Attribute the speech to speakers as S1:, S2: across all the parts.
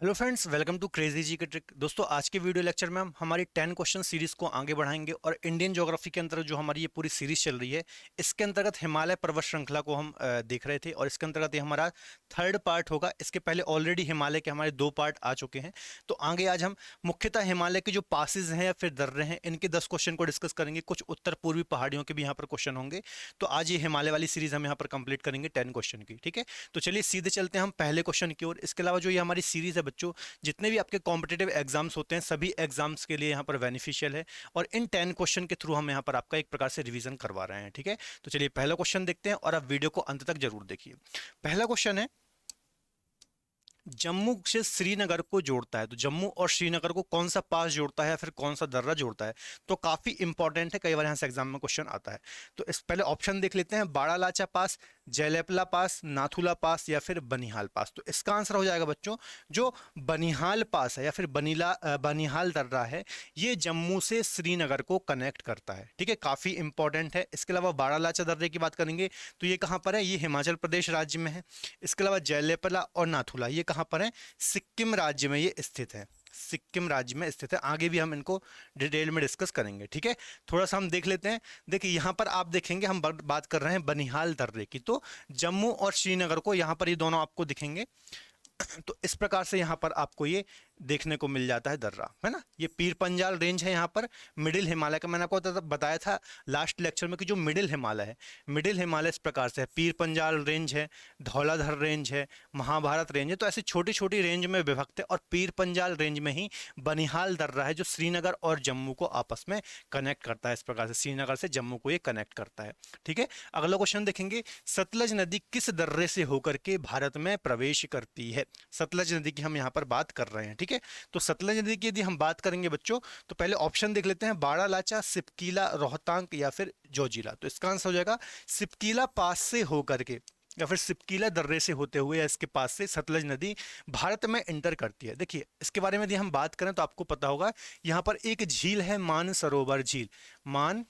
S1: Hello friends, welcome to crazy G K trick. दोस्तों, आज के वीडियो लेक्चर में हम हमारी 10 क्वेश्चन सीरीज को आगे बढ़ाएंगे और इंडियन ज्योग्राफी के अंतर्गत जो हमारी ये पूरी सीरीज चल रही है, इसके अंतर्गत हिमालय पर्वत श्रृंखला को हम देख रहे थे और इसके अंतर्गत ये हमारा थर्ड पार्ट होगा। इसके पहले ऑलरेडी हिमालय के हमारे 2 पार्ट आ चुके हैं। तो आगे आज हम मुख्यतः हिमालय के जो पासिस हैं या फिर दर्रे हैं, इनके 10 क्वेश्चन को डिस्कस करेंगे। कुछ उत्तर पूर्वी पहाड़ियों के भी यहाँ पर क्वेश्चन होंगे। तो आज ये हिमालय वाली सीरीज हम यहाँ पर कंप्लीट करेंगे 10 क्वेश्चन की। ठीक है, तो चलिए सीधे चलते हैं हम पहले क्वेश्चन की ओर। इसके अलावा जो ये हमारी सीरीज है बच्चों, जितने भी आपके कॉम्पिटिटिव एग्जाम्स होते हैं, सभी एग्जाम्स के लिए यहाँ पर बेनिफिशियल है और इन 10 क्वेश्चन के थ्रू हम यहाँ पर आपका एक प्रकार से रिवीजन करवा रहे हैं। ठीक है, तो चलिए पहला क्वेश्चन देखते हैं और आप वीडियो को अंत तक जरूर देखिए। पहला क्वेश्चन है, जम्मू से श्रीनगर को जोड़ता है, तो जम्मू और श्रीनगर को कौन सा पास जोड़ता है या फिर कौन सा दर्रा जोड़ता है? तो काफी इंपॉर्टेंट है, कई बार यहाँ से एग्जाम में क्वेश्चन आता है। तो इस पहले ऑप्शन देख लेते हैं, बाड़ालाचा पास, जयलेपला पास, नाथुला पास या फिर बनिहाल पास। तो इसका आंसर हो जाएगा बच्चों, जो बनिहाल पास है या फिर बनिहाल दर्रा है, ये जम्मू से श्रीनगर को कनेक्ट करता है। ठीक है, काफी इंपॉर्टेंट है। इसके अलावा बाड़ालाचा दर्रे की बात करेंगे तो ये कहाँ पर है? ये हिमाचल प्रदेश राज्य में है। इसके अलावा जयलेपला और नाथुला ये कहाँ पर है? सिक्किम राज्य में ये स्थित है। सिक्किम राज्य में स्थित है। आगे भी हम इनको डिटेल में डिस्कस करेंगे। ठीक है, थोड़ा सा हम देख लेते हैं। देखिए यहाँ पर आप देखेंगे, हम बात कर रहे हैं बनिहाल दर्रे की, तो जम्मू और श्रीनगर को यहाँ पर ये दोनों आपको दिखेंगे। तो इस प्रकार से यहाँ पर आपको ये देखने को मिल जाता है दर्रा, है ना। ये पीर पंजाल रेंज है यहाँ पर, मिडिल हिमालय का। मैंने आपको बताया था लास्ट लेक्चर में कि जो मिडिल हिमालय है, मिडिल हिमालय इस प्रकार से है। पीर पंजाल रेंज है, धौलाधर रेंज है, महाभारत रेंज है। तो ऐसी छोटी छोटी रेंज में विभक्त है और पीर पंजाल रेंज में ही बनिहाल दर्रा है, जो श्रीनगर और जम्मू को आपस में कनेक्ट करता है। इस प्रकार से श्रीनगर से जम्मू को ये कनेक्ट करता है। ठीक है, अगला क्वेश्चन देखेंगे, सतलज नदी किस दर्रे से होकर के भारत में प्रवेश करती है? सतलज नदी की हम यहाँ पर बात कर रहे हैं। ठीक है, तो सतलज नदी की यदि हम बात करेंगे बच्चों, तो पहले ऑप्शन देख लेते हैं, बाड़ालाचा, सिपकीला, रोहतांग या फिर जोजिला। तो इसका आंसर हो जाएगा सिपकीला पास से होकर के या फिर सिपकीला दर्रे से होते हुए या इसके पास से सतलज नदी भारत में एंटर करती है। देखिए इसके बारे में यदि हम बात करें तो आपको पता होगा, यहाँ पर एक झील है, मानसरोवर झील। मान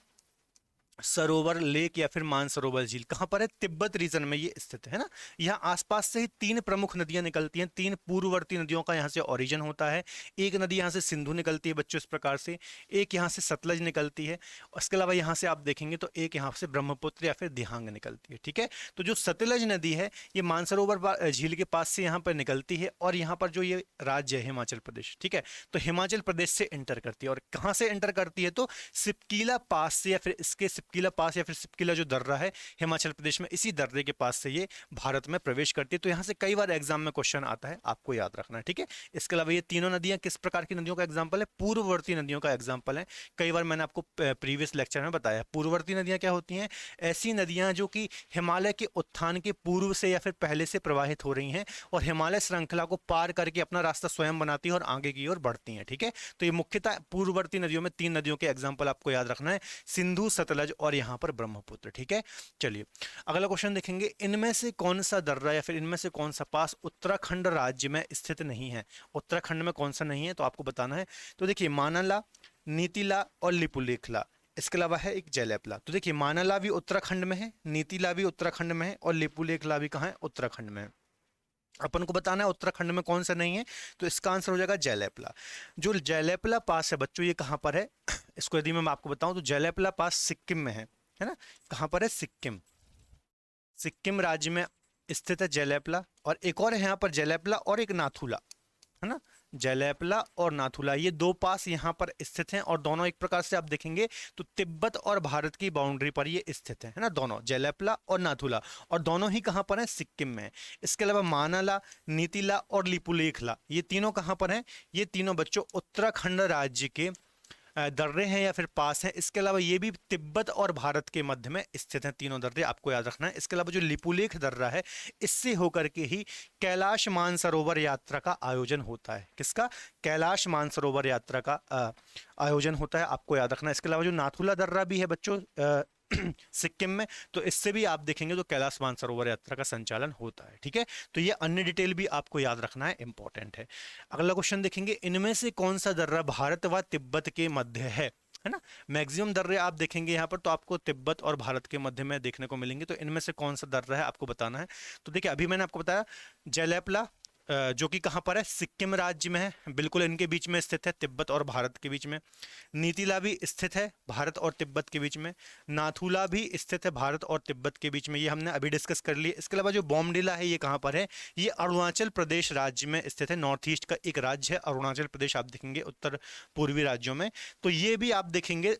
S1: सरोवर लेक या फिर मानसरोवर झील कहां पर है? तिब्बत रीजन में ये स्थित है ना। यहाँ आसपास से ही 3 प्रमुख नदियां निकलती हैं, 3 पूर्ववर्ती नदियों का यहाँ से ओरिजिन होता है। एक नदी यहाँ से सिंधु निकलती है बच्चों इस प्रकार से, एक यहाँ से सतलज निकलती है, उसके अलावा यहाँ से आप देखेंगे तो एक यहाँ से ब्रह्मपुत्र या फिर दिहांग निकलती है। ठीक है, तो जो सतलज नदी है ये मानसरोवर झील के पास से यहाँ पर निकलती है और यहाँ पर जो ये राज्य है हिमाचल प्रदेश, ठीक है, तो हिमाचल प्रदेश से एंटर करती है। और कहाँ से एंटर करती है? तो सिपकीला पास से या फिर इसके सिपकीला पास या फिर सिपकीला जो दर्रा है हिमाचल प्रदेश में, इसी दर्रे के पास से ये भारत में प्रवेश करती है। तो यहां से कई बार एग्जाम में क्वेश्चन आता है, आपको याद रखना है। ठीक है, इसके अलावा ये तीनों नदियां किस प्रकार की नदियों का एग्जाम्पल है? पूर्ववर्ती नदियों का एग्जाम्पल है। कई बार मैंने आपको प्रीवियस लेक्चर में बताया, पूर्ववर्ती नदियां क्या होती हैं? ऐसी नदियां जो कि हिमालय के उत्थान के पूर्व से या फिर पहले से प्रवाहित हो रही हैं और हिमालय श्रृंखला को पार करके अपना रास्ता स्वयं बनाती है और आगे की ओर बढ़ती हैं। ठीक है, तो ये मुख्यतः पूर्ववर्ती नदियों में 3 नदियों के एग्जाम्पल आपको याद रखना है, सिंधु, सतलज और यहाँ पर ब्रह्मपुत्र। ठीक है, चलिए अगला क्वेश्चन देखेंगे, इनमें से कौन सा दर्रा या फिर इनमें से कौन सा पास उत्तराखंड राज्य में स्थित नहीं है? उत्तराखंड में कौन सा नहीं है तो आपको बताना है। तो देखिए मानाला, नीतिला और लिपुलेखला, इसके अलावा है एक जयलेपला। तो देखिए मानाला भी उत्तराखंड में है, नीतिला भी उत्तराखंड में है और लिपुलेखला भी कहाँ है? उत्तराखंड में है। अपन को बताना है उत्तराखंड में कौन सा नहीं है, तो इसका आंसर हो जाएगा जयलेपला। जो जयलेपला पास है बच्चों, ये कहाँ पर है? इसको यदि मैं आपको बताऊं तो जयलेपला पास सिक्किम में है ना। कहाँ पर है? सिक्किम, सिक्किम राज्य में स्थित है जयलेपला। और एक और है यहाँ पर जयलेपला और एक नाथुला, है ना। जयलेपला और नाथुला ये 2 पास यहाँ पर स्थित हैं और दोनों एक प्रकार से आप देखेंगे तो तिब्बत और भारत की बाउंड्री पर ये स्थित है ना, दोनों जयलेपला और नाथुला, और दोनों ही कहाँ पर है? सिक्किम में। इसके अलावा मानाला, नीतिला और लिपुलेखला ये तीनों कहाँ पर हैं? ये तीनों बच्चों उत्तराखंड राज्य के दर्रे हैं या फिर पास हैं। इसके अलावा ये भी तिब्बत और भारत के मध्य में स्थित हैं, तीनों दर्रे, आपको याद रखना है। इसके अलावा जो लिपुलेख दर्रा है, इससे होकर के ही कैलाश मानसरोवर यात्रा का आयोजन होता है। किसका? कैलाश मानसरोवर यात्रा का आयोजन होता है, आपको याद रखना है। इसके अलावा जो नाथुला दर्रा भी है बच्चों सिक्किम में, तो इससे भी आप देखेंगे तो कैलाश मानसरोवर यात्रा का संचालन होता है। ठीक है, तो ये अन्य डिटेल भी आपको याद रखना है, इंपॉर्टेंट है। अगला क्वेश्चन देखेंगे, इनमें से कौन सा दर्रा भारत व तिब्बत के मध्य है ना। मैक्सिमम दर्रे आप देखेंगे यहाँ पर तो आपको तिब्बत और भारत के मध्य में देखने को मिलेंगे। तो इनमें से कौन सा दर्रा है आपको बताना है। तो देखिए अभी मैंने आपको बताया जयलेपला, जो कि कहाँ पर है, सिक्किम राज्य में है, बिल्कुल इनके बीच में स्थित है, तिब्बत और भारत के बीच में। नीतिला भी स्थित है भारत और तिब्बत के बीच में। नाथुला भी स्थित है भारत और तिब्बत के बीच में, ये हमने अभी डिस्कस कर लिए। इसके अलावा जो बॉमडिला है ये कहाँ पर है, ये अरुणाचल प्रदेश राज्य में स्थित है, नॉर्थ ईस्ट का एक राज्य है अरुणाचल प्रदेश, आप देखेंगे उत्तर पूर्वी राज्यों में। तो ये भी आप देखेंगे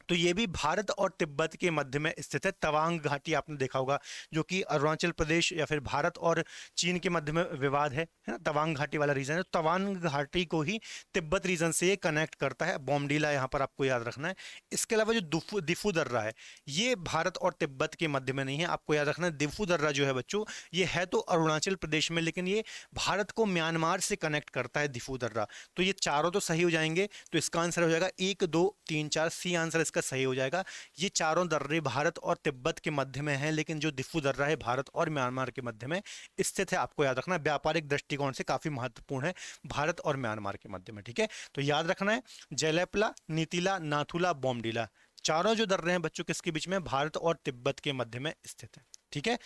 S1: तो ये भी भारत और तिब्बत के मध्य में स्थित है। तवांग घाटी आपने देखा होगा, जो कि अरुणाचल प्रदेश या फिर भारत और चीन के मध्य में विवाद है ना, तवांग घाटी वाला रीजन है। तो तवांग घाटी को ही तिब्बत रीजन से ये कनेक्ट करता है, बॉमडीला यहाँ पर आपको याद रखना है। इसके अलावा जो दिफू दर्रा है, ये भारत और तिब्बत के मध्य में नहीं है, आपको याद रखना है। दिफू दर्रा जो है बच्चों, ये है तो अरुणाचल प्रदेश में, लेकिन ये भारत को म्यांमार से कनेक्ट करता है दिफू दर्रा। तो ये चारों तो सही हो जाएंगे, तो इसका आंसर हो जाएगा 1 2 3 4, सी आंसर इसका सही हो जाएगा। ये चारों दर्रे भारत और तिब्बत के मध्य में हैं, लेकिन जो दिफू दर्रा है भारत और म्यांमार के मध्य में स्थित है, आपको याद रखना है। व्यापारिक दृष्टिकोण से काफी महत्वपूर्ण है, भारत और म्यांमार के मध्य में, ठीक है। तो याद रखना है, जयलेपला, नीतिला, नाथुला, बॉमडीला, चारों जो दर्रे हैं बच्चों किसके बीच में, भारत और तिब्बत के मध्य में स्थित है, ठीक है।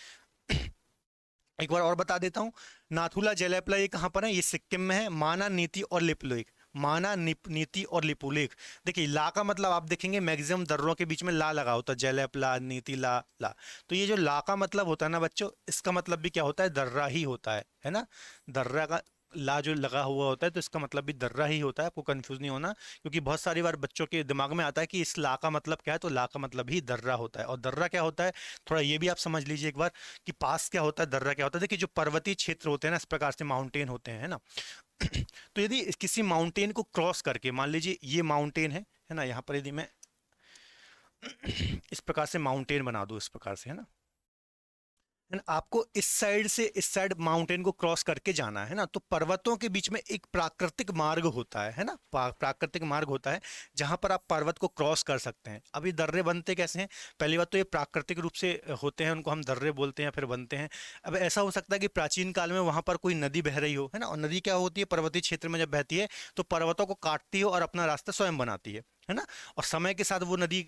S1: एक बार और बता देता हूं, नाथुला, जयलेपला ये कहां पर है, ये सिक्किम में है। माना, नीति और लिपुलेख, माना, नीति और लिपुलेख, देखिए ला का मतलब आप देखेंगे मैक्सिमम दर्रों के बीच में ला लगा होता है, जयलेपला, नीति, ला ला। तो ये जो ला का मतलब होता है ना बच्चों, इसका मतलब भी क्या होता है, दर्रा ही होता है ना। दर्रा का ला जो लगा हुआ होता है, तो इसका मतलब भी दर्रा ही होता है, आपको कंफ्यूज नहीं होना, क्योंकि बहुत सारी बार बच्चों के दिमाग में आता है कि इस ला का मतलब क्या है, तो ला का मतलब ही दर्रा होता है। और दर्रा क्या होता है, थोड़ा ये भी आप समझ लीजिए एक बार कि पास क्या होता है, दर्रा क्या होता है। देखिए जो पर्वतीय क्षेत्र होते हैं ना, इस प्रकार से माउंटेन होते हैं, है ना। तो यदि किसी माउंटेन को क्रॉस करके, मान लीजिए ये माउंटेन है ना, यहाँ पर यदि मैं इस प्रकार से माउंटेन बना दूं, इस प्रकार से, है ना, आपको इस साइड से इस साइड माउंटेन को क्रॉस करके जाना है ना, तो पर्वतों के बीच में एक प्राकृतिक मार्ग होता है ना, प्राकृतिक मार्ग होता है जहां पर आप पर्वत को क्रॉस कर सकते हैं। अब ये दर्रे बनते कैसे हैं, पहली बात तो ये प्राकृतिक रूप से होते हैं, उनको हम दर्रे बोलते हैं, फिर बनते हैं। अब ऐसा हो सकता है कि प्राचीन काल में वहां पर कोई नदी बह रही हो, है ना, और नदी क्या होती है, पर्वतीय क्षेत्र में जब बहती है तो पर्वतों को काटती है और अपना रास्ता स्वयं बनाती है ना। और समय के साथ वो नदी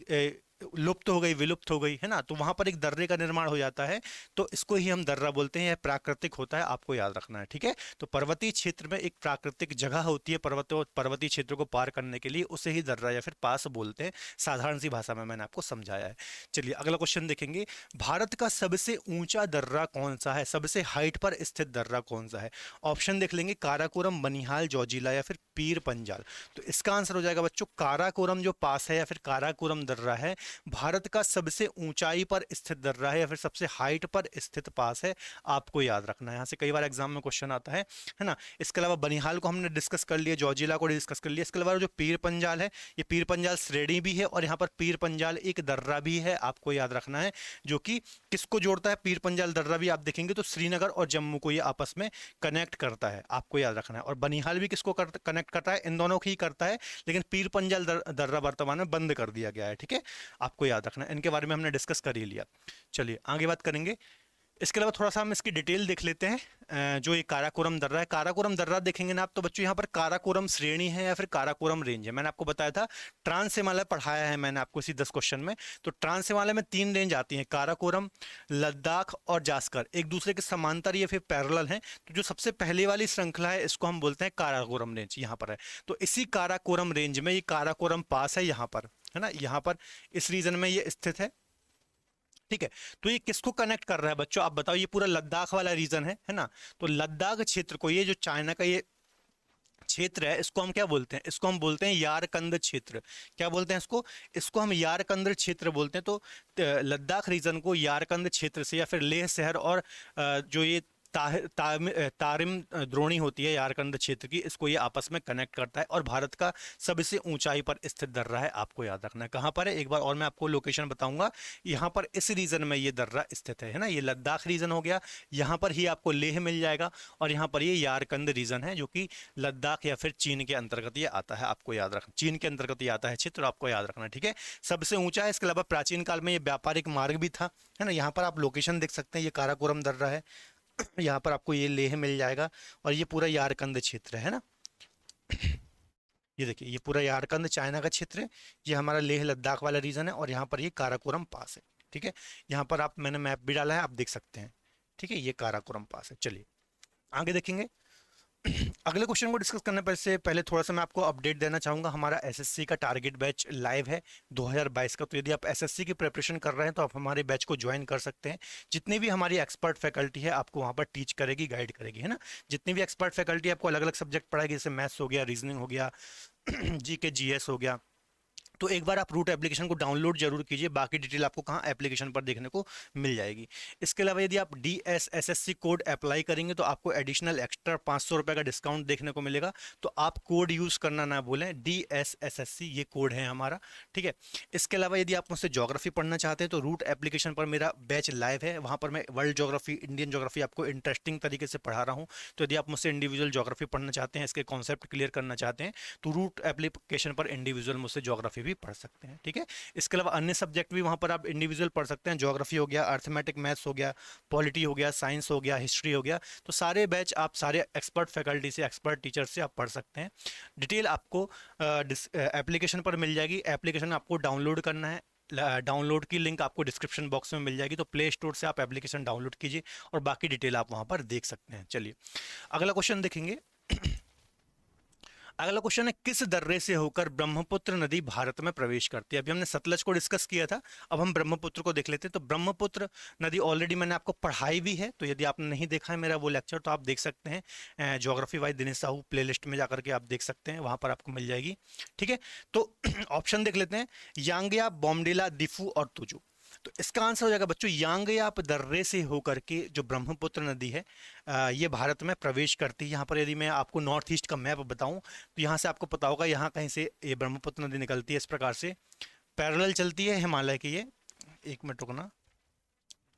S1: लुप्त हो गई, विलुप्त हो गई, है ना, तो वहां पर एक दर्रे का निर्माण हो जाता है, तो इसको ही हम दर्रा बोलते हैं। यह प्राकृतिक होता है, आपको याद रखना है, ठीक है। तो पर्वतीय क्षेत्र में एक प्राकृतिक जगह होती है पर्वतीय क्षेत्र को पार करने के लिए, उसे ही दर्रा या फिर पास बोलते हैं, साधारण सी भाषा में मैंने आपको समझाया है। चलिए अगला क्वेश्चन देखेंगे, भारत का सबसे ऊंचा दर्रा कौन सा है, सबसे हाइट पर स्थित दर्रा कौन सा है। ऑप्शन देख लेंगे, काराकोरम, बनिहाल, जोजिला या फिर पीर पंजाल। तो इसका आंसर हो जाएगा बच्चों काराकोरम जो पास है या फिर काराकोरम दर्रा है, भारत का सबसे ऊंचाई पर स्थित दर्रा है या फिर सबसे हाइट पर स्थित पास है, आपको याद रखना है। यहाँ से कई बार एग्जाम में क्वेश्चन आता है ना। इसके अलावा बनिहाल को हमने डिस्कस कर लिया, जोजिला को डिस्कस कर लिया। इसके अलावा जो पीर पंजाल है, ये पीर पंजाल श्रेणी भी है और यहाँ पर पीर पंजाल एक दर्रा भी है, आपको याद रखना है, जो कि किसको जोड़ता है, पीर पंजाल दर्रा भी आप देखेंगे तो श्रीनगर और जम्मू को ये आपस में कनेक्ट करता है, आपको याद रखना है। और बनिहाल भी किसको कनेक्ट करता है, इन दोनों को ही करता है, लेकिन पीर पंजाल दर्रा वर्तमान में बंद कर दिया गया है, ठीक है, आपको याद रखना है। इनके बारे में हमने डिस्कस कर ही लिया। चलिए आगे बात करेंगे। इसके अलावा थोड़ा सा हम इसकी डिटेल देख लेते हैं। जो ये काराकोरम दर्रा है, काराकोरम दर्रा देखेंगे ना आप, तो बच्चों यहाँ पर काराकोरम श्रेणी है या फिर काराकोरम रेंज है। मैंने आपको बताया था, ट्रांस हिमालय पढ़ाया है मैंने आपको इसी 10 क्वेश्चन में। तो ट्रांस हिमालय में 3 रेंज आती हैं, काराकोरम, लद्दाख और जास्कर, एक दूसरे के समांतर ये फिर पैरेलल हैं। तो जो सबसे पहले वाली श्रृंखला है इसको हम बोलते हैं काराकोरम रेंज, यहाँ पर है। तो इसी काराकोरम रेंज में ये काराकोरम पास है, यहाँ पर है ना, यहाँ पर इस रीजन में ये स्थित है, ठीक है। तो ये किसको कनेक्ट कर रहा है बच्चों, आप बताओ, ये पूरा लद्दाख वाला रीजन है ना। तो लद्दाख क्षेत्र को, ये जो चाइना का ये क्षेत्र है, इसको हम क्या बोलते हैं, इसको हम बोलते हैं यारकंद क्षेत्र। क्या बोलते हैं इसको, इसको हम यारकंद क्षेत्र बोलते हैं। तो लद्दाख रीजन को यारकंद क्षेत्र से या फिर लेह शहर और जो ये तारिम द्रोणी होती है यारकंद क्षेत्र की, इसको ये आपस में कनेक्ट करता है और भारत का सबसे ऊंचाई पर स्थित दर्रा है, आपको याद रखना है। कहाँ पर है, एक बार और मैं आपको लोकेशन बताऊंगा। यहाँ पर इस रीजन में ये दर्रा स्थित है ना, ये लद्दाख रीजन हो गया, यहाँ पर ही आपको लेह मिल जाएगा और यहाँ पर ये यारकंद रीजन है, जो कि लद्दाख या फिर चीन के अंतर्गत ये आता है, आपको याद रखना, चीन के अंतर्गत ये आता है क्षेत्र, आपको याद रखना, ठीक है। सबसे ऊंचा है। इसके अलावा प्राचीन काल में ये व्यापारिक मार्ग भी था, है ना। यहाँ पर आप लोकेशन देख सकते हैं, ये काराकोरम दर्रा है, यहाँ पर आपको ये लेह मिल जाएगा और ये पूरा यारकंद क्षेत्र है ना। ये देखिए, ये पूरा यारकंद चाइना का क्षेत्र है, ये हमारा लेह लद्दाख वाला रीजन है और यहाँ पर ये काराकोरम पास है, ठीक है। यहाँ पर आप, मैंने मैप भी डाला है, आप देख सकते हैं, ठीक है, ये काराकोरम पास है। चलिए आगे देखेंगे। अगले क्वेश्चन को डिस्कस करने से पहले थोड़ा सा मैं आपको अपडेट देना चाहूंगा। हमारा एसएससी का टारगेट बैच लाइव है 2022 का। तो यदि आप एसएससी की प्रिपरेशन कर रहे हैं तो आप हमारे बैच को ज्वाइन कर सकते हैं। जितनी भी हमारी एक्सपर्ट फैकल्टी है आपको वहां पर टीच करेगी, गाइड करेगी, है ना। जितनी भी एक्सपर्ट फैकल्टी आपको अलग अलग सब्जेक्ट पढ़ाएगी, जैसे मैथ्स हो गया, रीजनिंग हो गया, जीके जीएस हो गया। तो एक बार आप रूट एप्लीकेशन को डाउनलोड जरूर कीजिए, बाकी डिटेल आपको कहाँ एप्लीकेशन पर देखने को मिल जाएगी। इसके अलावा यदि आप DSSSC कोड अप्लाई करेंगे तो आपको एडिशनल एक्स्ट्रा 500 रुपये का डिस्काउंट देखने को मिलेगा। तो आप कोड यूज़ करना ना भूलें, DSSSC ये कोड है हमारा, ठीक है। इसके अलावा यदि आप मुझसे ज्योग्राफी पढ़ना चाहते हैं तो रूट एप्लीकेशन पर मेरा बैच लाइव है, वहाँ पर मैं वर्ल्ड ज्योग्राफी, इंडियन ज्योग्राफी आपको इंटरेस्टिंग तरीके से पढ़ा रहा हूँ। तो यदि आप मुझसे इंडिविजुअल ज्योग्राफी पढ़ना चाहते हैं, इसके कॉन्सेप्ट क्लियर करना चाहते हैं, तो रूट एप्लीकेशन पर इंडिविजुअल मुझसे ज्योग्राफी भी पढ़ सकते हैं, ठीक है। इसके अलावा अन्य सब्जेक्ट भी वहाँ पर आप इंडिविजुअल पढ़ सकते हैं। ज्योग्राफी हो गया, अर्थमेटिक मैथ्स हो गया, पॉलिटी हो गया, साइंस हो गया, हिस्ट्री हो गया। तो सारे बैच आप सारे एक्सपर्ट फैकल्टी से, एक्सपर्ट टीचर से आप पढ़ सकते हैं। डिटेल आपको एप्लीकेशन पर मिल जाएगी। एप्लीकेशन आपको डाउनलोड करना है, डाउनलोड की लिंक आपको डिस्क्रिप्शन बॉक्स में मिल जाएगी। तो प्ले स्टोर से आप एप्लीकेशन डाउनलोड कीजिए और बाकी डिटेल आप वहाँ पर देख सकते हैं। चलिए अगला क्वेश्चन देखेंगे। अगला क्वेश्चन है, किस दर्रे से होकर ब्रह्मपुत्र नदी भारत में प्रवेश करती है। अभी हमने सतलज को डिस्कस किया था, अब हम ब्रह्मपुत्र को देख लेते हैं। तो ब्रह्मपुत्र नदी ऑलरेडी मैंने आपको पढ़ाई भी है, तो यदि आपने नहीं देखा है मेरा वो लेक्चर तो आप देख सकते हैं geography wise Dinesh Sahu playlist में जाकर के आप देख सकते हैं, वहां पर आपको मिल जाएगी, ठीक है। तो ऑप्शन देख लेते हैं, यांगया, बॉमडिला, दिफू और तुजू। तो इसका आंसर हो जाएगा बच्चों यांगयाप दर्रे से होकर के जो ब्रह्मपुत्र नदी है ये भारत में प्रवेश करती है। यहाँ पर यदि मैं आपको नॉर्थ ईस्ट का मैप बताऊं तो यहाँ से आपको पता होगा, यहाँ कहीं से ये ब्रह्मपुत्र नदी निकलती है, इस प्रकार से पैरेलल चलती है हिमालय की। ये एक मिनट रुकना,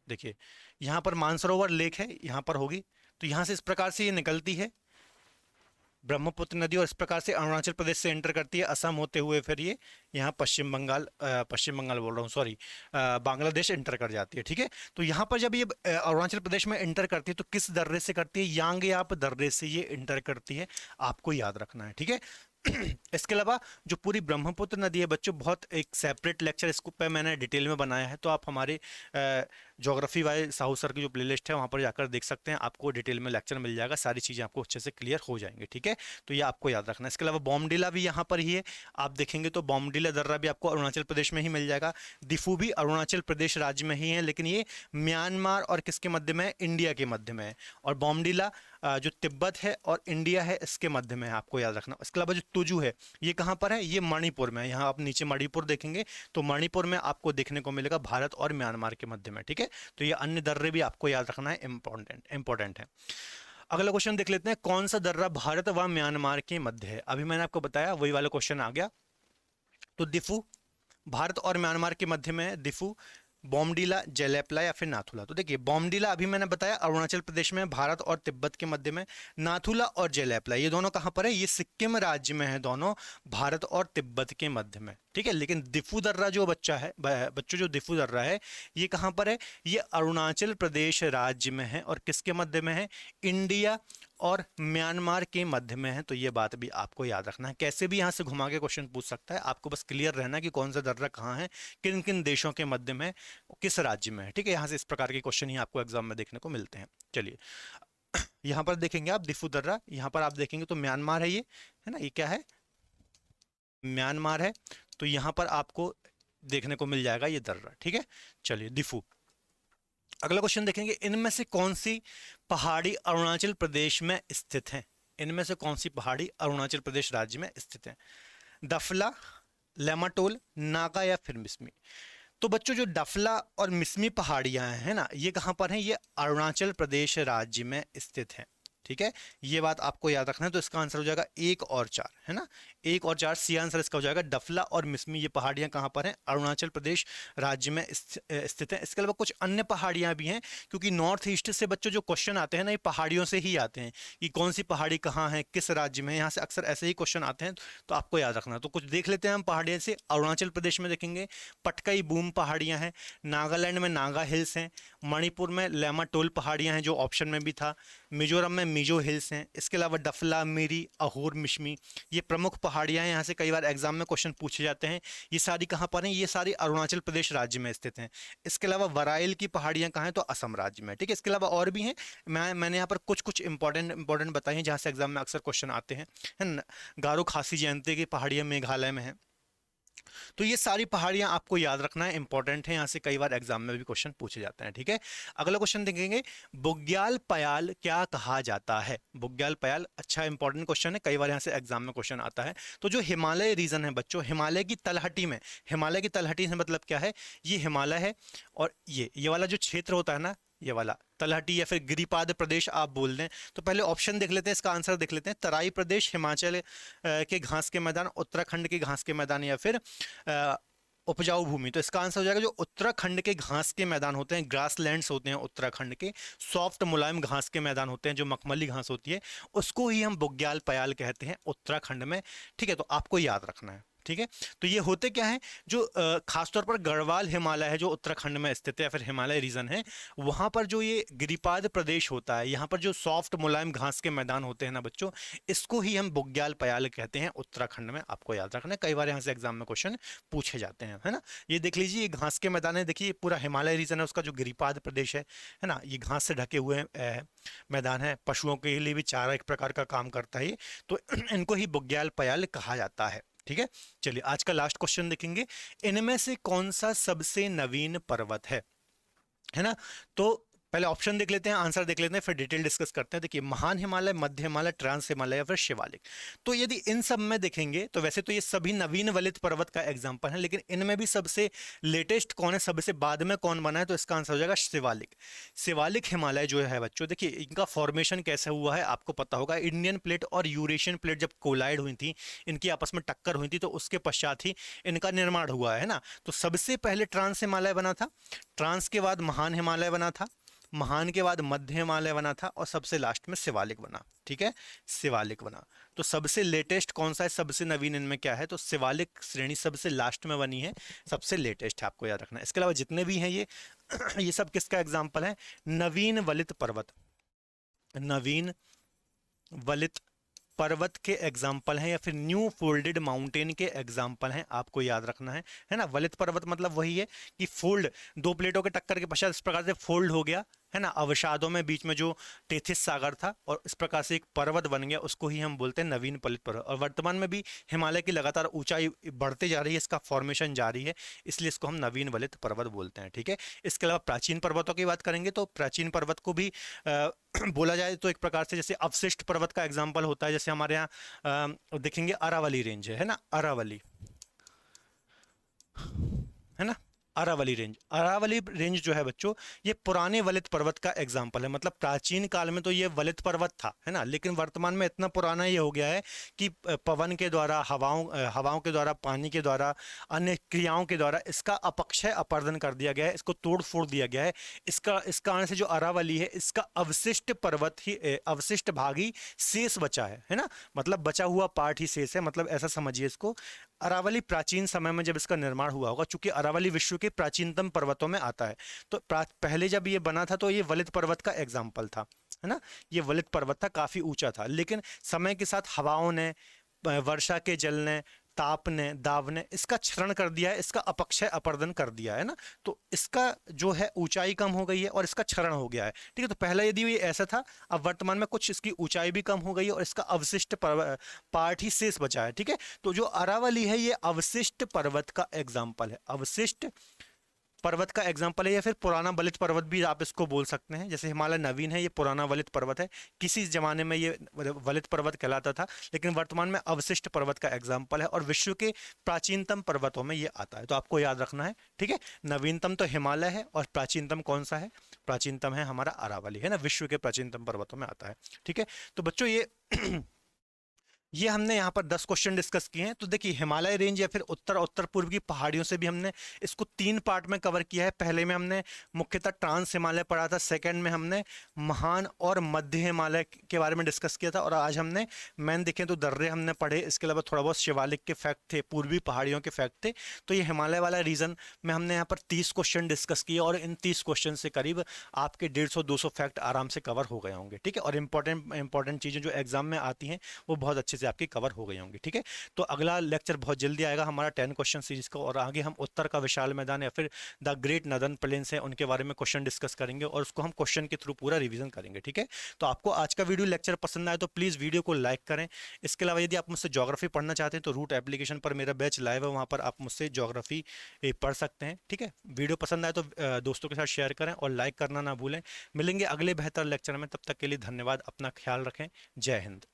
S1: देखिए यहाँ पर मानसरोवर लेक है, यहाँ पर होगी। तो यहाँ से इस प्रकार से ये निकलती है ब्रह्मपुत्र नदी, और इस प्रकार से अरुणाचल प्रदेश से एंटर करती है असम होते हुए, फिर ये यहाँ पश्चिम बंगाल बोल रहा हूँ, सॉरी, बांग्लादेश एंटर कर जाती है, ठीक है। तो यहाँ पर जब ये अरुणाचल प्रदेश में एंटर करती है तो किस दर्रे से करती है, यांगयाप दर्रे से ये एंटर करती है, आपको याद रखना है, ठीक है। इसके अलावा जो पूरी ब्रह्मपुत्र नदी है बच्चों, बहुत एक सेपरेट लेक्चर इसको पे मैंने डिटेल में बनाया है, तो आप हमारे ज्योग्राफी वाले साहू सर की जो प्लेलिस्ट है वहाँ पर जाकर देख सकते हैं, आपको डिटेल में लेक्चर मिल जाएगा, सारी चीज़ें आपको अच्छे से क्लियर हो जाएंगे, ठीक है। तो ये आपको याद रखना है। इसके अलावा बॉमडिला भी यहाँ पर ही है, आप देखेंगे तो बॉमडिला दर्रा भी आपको अरुणाचल प्रदेश में ही मिल जाएगा। दिफू भी अरुणाचल प्रदेश राज्य में ही है, लेकिन ये म्यांमार और किसके मध्य में है, इंडिया के मध्य में है। और बॉमडिला जो तिब्बत है और इंडिया है इसके मध्य में है, आपको याद रखना। इसके अलावा जो तुजू है ये कहाँ पर है, ये मणिपुर में है। यहाँ आप नीचे मणिपुर देखेंगे तो मणिपुर में आपको देखने को मिलेगा भारत और म्यांमार के मध्य में, ठीक है। तो ये अन्य दर्रे भी आपको याद रखना है, इंपॉर्टेंट है। अगला क्वेश्चन देख लेते हैं, कौन सा दर्रा भारत व म्यांमार के मध्य है। अभी मैंने आपको बताया वही वाला क्वेश्चन आ गया। तो दिफू भारत और म्यांमार के मध्य में है, दिफू, बॉमडिला, जेलेपला या फिर नाथुला। तो देखिए बॉमडिला अभी मैंने बताया अरुणाचल प्रदेश में, भारत और तिब्बत के मध्य में। नाथुला और जेलेपला ये दोनों कहाँ पर है, ये सिक्किम राज्य में है, दोनों भारत और तिब्बत के मध्य में, ठीक है। लेकिन दिफू दर्रा जो बच्चों जो दिफू दर्रा है ये कहाँ पर है, ये अरुणाचल प्रदेश राज्य में है और किसके मध्य में है, इंडिया और म्यांमार के मध्य में है। तो ये बात भी आपको याद रखना है, कैसे भी यहाँ से घुमा के क्वेश्चन पूछ सकता है, आपको बस क्लियर रहना कि कौन सा दर्रा कहाँ है, किन किन देशों के मध्य में, किस राज्य में है, ठीक है। यहाँ से इस प्रकार के क्वेश्चन ही आपको एग्जाम में देखने को मिलते हैं। चलिए यहाँ पर देखेंगे आप दिफू दर्रा, यहाँ पर आप देखेंगे तो म्यांमार है, ये है ना, ये क्या है, म्यांमार है। तो यहाँ पर आपको देखने को मिल जाएगा ये दर्रा, ठीक है। चलिए दिफू। अगला क्वेश्चन देखेंगे, इनमें से कौन सी पहाड़ी अरुणाचल प्रदेश में स्थित है। इनमें से कौन सी पहाड़ी अरुणाचल प्रदेश राज्य में स्थित है, दफला, लेमाटोल, नागा या फिर मिसमी। तो बच्चों जो डफला और मिसमी पहाड़ियां हैं ना, ये कहाँ पर हैं, ये अरुणाचल प्रदेश राज्य में स्थित हैं, ठीक है। ये बात आपको याद रखना है। तो इसका आंसर हो जाएगा 1 और 4, है ना, 1 और 4 सी आंसर इसका हो जाएगा। डफला और मिसमी ये पहाड़ियां कहाँ पर हैं, अरुणाचल प्रदेश राज्य में स्थित हैं। इसके अलावा कुछ अन्य पहाड़ियां भी हैं, क्योंकि नॉर्थ ईस्ट से बच्चों जो क्वेश्चन आते हैं ना, ये पहाड़ियों से ही आते हैं कि कौन सी पहाड़ी कहाँ है, किस राज्य में, यहाँ से अक्सर ऐसे ही क्वेश्चन आते हैं, तो आपको याद रखना। तो कुछ देख लेते हैं हम पहाड़ियों से। अरुणाचल प्रदेश में देखेंगे पटकई बूम पहाड़ियाँ हैं, नागालैंड में नागा हिल्स हैं, मणिपुर में लेमाटोल पहाड़ियाँ हैं जो ऑप्शन में भी था, मिजोरम में मिजो हिल्स हैं। इसके अलावा डफला, मिरी, अहोर, मिश्मी ये प्रमुख पहाड़ पहाड़ियां हैं, यहाँ से कई बार एग्जाम में क्वेश्चन पूछे जाते हैं। ये सारी कहाँ पर हैं? ये सारी अरुणाचल प्रदेश राज्य में स्थित हैं। इसके अलावा वराइल की पहाड़ियां कहाँ हैं? तो असम राज्य में, ठीक है। इसके अलावा और भी हैं, मैंने यहाँ पर कुछ कुछ इंपॉर्टेंट बताई हैं जहाँ से एग्जाम में अक्सर क्वेश्चन आते हैं, है ना। गारो खासी जयंती की पहाड़ियां मेघालय में है। तो ये सारी पहाड़ियां आपको याद रखना है, इंपॉर्टेंट है, यहाँ से कई बार एग्जाम में भी क्वेश्चन पूछे जाते हैं, ठीक है। अगला क्वेश्चन देखेंगे, बुग्याल पयाल क्या कहा जाता है? बुग्याल पयाल, अच्छा इंपॉर्टेंट क्वेश्चन है, कई बार यहाँ से एग्जाम में क्वेश्चन आता है। तो जो हिमालय रीजन है बच्चों, हिमालय की तलहटी में, हिमालय की तलहटी से मतलब क्या है? ये हिमालय है, और ये वाला जो क्षेत्र होता है ना, ये वाला तलहटी या फिर गिरिपाद प्रदेश आप बोल दें। तो पहले ऑप्शन देख लेते हैं, इसका आंसर देख लेते हैं। तराई प्रदेश, हिमाचल के घास के मैदान, उत्तराखंड के घास के मैदान, या फिर उपजाऊ भूमि। तो इसका आंसर हो जाएगा जो उत्तराखंड के घास के मैदान होते हैं, ग्रास लैंड्स होते हैं उत्तराखंड के, सॉफ्ट मुलायम घास के मैदान होते हैं, जो मखमली घास होती है, उसको ही हम बुग्याल पयाल कहते हैं उत्तराखंड में, ठीक है। तो आपको याद रखना है, ठीक है। तो ये होते क्या है, जो खासतौर पर गढ़वाल हिमालय है जो उत्तराखंड में स्थित है, या फिर हिमालय रीजन है, वहां पर जो ये गिरिपाद प्रदेश होता है, यहाँ पर जो सॉफ्ट मुलायम घास के मैदान होते हैं ना बच्चों, इसको ही हम बुग्याल पयाल कहते हैं उत्तराखंड में। आपको याद रखना है, कई बार यहाँ से एग्जाम में क्वेश्चन पूछे जाते हैं, है ना। ये देख लीजिए, ये घास के मैदान है, देखिए पूरा हिमालय रीजन है, उसका जो गिरिपाद प्रदेश है ना, ये घास से ढके हुए मैदान है। पशुओं के लिए भी चारा एक प्रकार का काम करता है, तो इनको ही बुग्याल पयाल कहा जाता है, ठीक है। चलिए आज का लास्ट क्वेश्चन देखेंगे, इनमें से कौन सा सबसे नवीन पर्वत है ना। तो पहले ऑप्शन देख लेते हैं, आंसर देख लेते हैं, फिर डिटेल डिस्कस करते हैं। देखिए, महान हिमालय, मध्य हिमालय, ट्रांस हिमालय या फिर शिवालिक। तो यदि इन सब में देखेंगे तो वैसे तो ये सभी नवीन वलित पर्वत का एग्जांपल है, लेकिन इनमें भी सबसे लेटेस्ट कौन है, सबसे बाद में कौन बना है? तो इसका आंसर हो जाएगा शिवालिक। शिवालिक हिमालय जो है बच्चों, देखिए इनका फॉर्मेशन कैसे हुआ है आपको पता होगा। इंडियन प्लेट और यूरेशियन प्लेट जब कोलाइड हुई थी, इनकी आपस में टक्कर हुई थी, तो उसके पश्चात ही इनका निर्माण हुआ है ना। तो सबसे पहले ट्रांस हिमालय बना था, ट्रांस के बाद महान हिमालय बना था, महान के बाद मध्य हिमालय बना था, और सबसे लास्ट में शिवालिक बना, ठीक है, शिवालिक बना। तो सबसे लेटेस्ट कौन सा है, सबसे नवीन इनमें क्या है? तो शिवालिक श्रेणी सबसे लास्ट में बनी है, सबसे लेटेस्ट है, आपको याद रखना है। इसके अलावा जितने भी हैं ये ये सब किसका एग्जाम्पल है? नवीन वलित पर्वत, नवीन वलित पर्वत के एग्जाम्पल हैं, या फिर न्यू फोल्डेड माउंटेन के एग्जाम्पल हैं, आपको याद रखना है ना। वलित पर्वत मतलब वही है कि फोल्ड, दो प्लेटों के टक्कर के पश्चात इस प्रकार से फोल्ड हो गया, है ना, अवसादों में बीच में जो टेथिस सागर था, और इस प्रकार से एक पर्वत बन गया, उसको ही हम बोलते हैं नवीन वलित पर्वत। और वर्तमान में भी हिमालय की लगातार ऊंचाई बढ़ते जा रही है, इसका फॉर्मेशन जारी है, इसलिए इसको हम नवीन वलित पर्वत बोलते हैं, ठीक है। इसके अलावा प्राचीन पर्वतों की बात करेंगे तो प्राचीन पर्वत को भी बोला जाए तो एक प्रकार से जैसे अवशिष्ट पर्वत का एग्जाम्पल होता है, जैसे हमारे यहाँ देखेंगे अरावली रेंज है ना, अरावली है ना, अरावली रेंज। अरावली रेंज जो है बच्चों, ये पुराने वलित पर्वत का एग्जाम्पल है। मतलब प्राचीन काल में तो ये वलित पर्वत था, है ना, लेकिन वर्तमान में इतना पुराना ये हो गया है कि पवन के द्वारा, हवाओं के द्वारा, पानी के द्वारा, अन्य क्रियाओं के द्वारा इसका अपक्षय अपरदन कर दिया गया है, इसको तोड़ फोड़ दिया गया है। इस कारण से जो अरावली है, इसका अवशिष्ट पर्वत ही, अवशिष्ट भाग ही शेष बचा है ना, मतलब बचा हुआ पार्ट ही शेष है, मतलब ऐसा समझिए इसको। अरावली प्राचीन समय में जब इसका निर्माण हुआ होगा, चूंकि अरावली विश्व के प्राचीनतम पर्वतों में आता है, तो पहले जब ये बना था तो ये वलित पर्वत का एग्जाम्पल था, है ना। ये वलित पर्वत था, काफी ऊंचा था, लेकिन समय के साथ हवाओं ने, वर्षा के जल ने, ताप ने, दाब ने इसका क्षरण कर दिया है, इसका अपक्षय अपरदन कर दिया है ना। तो इसका जो है ऊंचाई कम हो गई है और इसका क्षरण हो गया है, ठीक है। तो पहले यदि ये ऐसा था, अब वर्तमान में कुछ इसकी ऊंचाई भी कम हो गई है और इसका अवशिष्ट पार्ट ही शेष बचा है, ठीक है। तो जो अरावली है ये अवशिष्ट पर्वत का एग्जाम्पल है, अवशिष्ट पर्वत का एग्जाम्पल है, या फिर पुराना वलित पर्वत भी आप इसको बोल सकते हैं। जैसे हिमालय नवीन है, ये पुराना वलित पर्वत है, किसी जमाने में ये वलित पर्वत कहलाता था, लेकिन वर्तमान में अवशिष्ट पर्वत का एग्जाम्पल है और विश्व के प्राचीनतम पर्वतों में ये आता है। तो आपको याद रखना है, ठीक है। नवीनतम तो हिमालय है और प्राचीनतम कौन सा है? प्राचीनतम है हमारा अरावली, है ना, विश्व के प्राचीनतम पर्वतों में आता है, ठीक है। तो बच्चों ये हमने यहाँ पर 10 क्वेश्चन डिस्कस किए हैं। तो देखिए, हिमालय रेंज या फिर उत्तर पूर्व की पहाड़ियों से भी हमने इसको 3 पार्ट में कवर किया है। पहले में हमने मुख्यतः ट्रांस हिमालय पढ़ा था, सेकंड में हमने महान और मध्य हिमालय के बारे में डिस्कस किया था, और आज हमने मेन देखें तो दर्रे हमने पढ़े। इसके अलावा थोड़ा बहुत शिवालिक के फैक्ट थे, पूर्वी पहाड़ियों के फैक्ट थे। तो ये हिमालय वाला रीजन में हमने यहाँ पर 30 क्वेश्चन डिस्कस किए, और इन 30 क्वेश्चन से करीब आपके 150-200 फैक्ट आराम से कवर हो गए होंगे, ठीक है। और इंपॉर्टेंट चीज़ें जो एग्जाम में आती हैं वो बहुत अच्छे चीज़ें आपकी कवर हो गई होंगी। ठीक है, तो अगला लेक्चर बहुत जल्दी आएगा हमारा 10 क्वेश्चन सीरीज का, और आगे हम उत्तर का विशाल मैदान या फिर द ग्रेट नदर्न प्लेन्स है उनके बारे में क्वेश्चन डिस्कस करेंगे, और उसको हम क्वेश्चन के थ्रू पूरा रिवीजन करेंगे। ठीक है, तो आपको आज का वीडियो लेक्चर पसंद आए तो प्लीज़ वीडियो को लाइक करें। इसके अलावा यदि आप मुझसे ज्योग्राफी पढ़ना चाहते हैं तो रूट एप्लीकेशन पर मेरा बैच लाइव है, वहाँ पर आप मुझसे ज्योग्राफी पढ़ सकते हैं। ठीक है, वीडियो पसंद आए तो दोस्तों के साथ शेयर करें और लाइक करना ना भूलें। मिलेंगे अगले बेहतर लेक्चर में, तब तक के लिए धन्यवाद, अपना ख्याल रखें, जय हिंद।